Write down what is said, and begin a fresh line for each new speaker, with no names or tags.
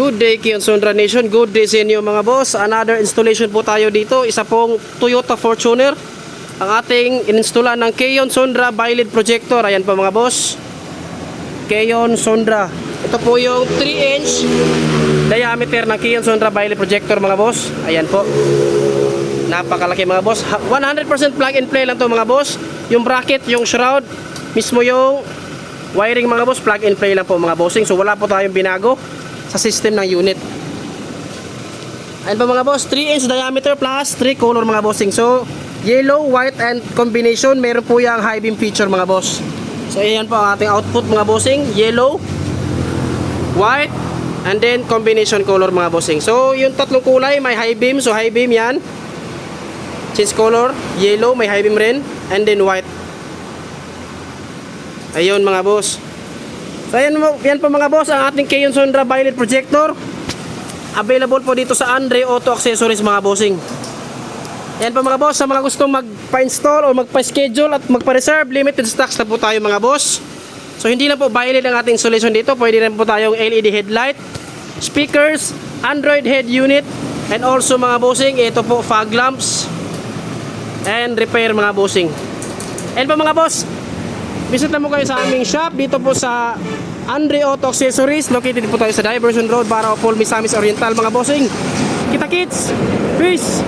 Good day Kion Sondra Nation, good day sa inyo mga boss. Another installation po tayo dito. Isa pong Toyota Fortuner. Ang ating ininstalla ng Kion Sondra Bi-LED projector. Ayan po mga boss, Kion Sondra. Ito po yung 3-inch diameter ng Kion Sondra Bi-LED projector mga boss. Ayan po, napakalaki mga boss. 100% plug and play lang to mga boss. Yung bracket, yung shroud, mismo yung wiring mga boss, plug and play lang po mga bossing. So wala po tayong binago sa system ng unit. Ayan pa mga boss, 3-inch diameter plus 3 color mga bossing. So yellow, white and combination. Meron po yung high beam feature mga boss. So ayan po ang ating output mga bossing, yellow, white and then combination color mga bossing. So yung tatlong kulay may high beam. So high beam yan, change color, yellow may high beam rin, and then white. Ayun mga boss. So yan po mga boss ang ating Kion Sondra Bi-LED projector. Available po dito sa Andre Auto Accessories mga bossing. Yan po mga boss, sa mga gustong magpa-install o magpa-schedule at magpa-reserve, limited stocks na po tayo mga boss. So hindi lang po Bi-LED ang ating installation dito, pwede rin po tayong LED headlight, speakers, Android head unit, and also mga bossing, ito po fog lamps and repair mga bossing. Yan po mga boss, visit na mo kayo sa aming shop dito po sa Andre Auto Accessories. Located po tayo sa Diversion Road, Barao, Misamis Oriental mga bossing. Kita kits, peace!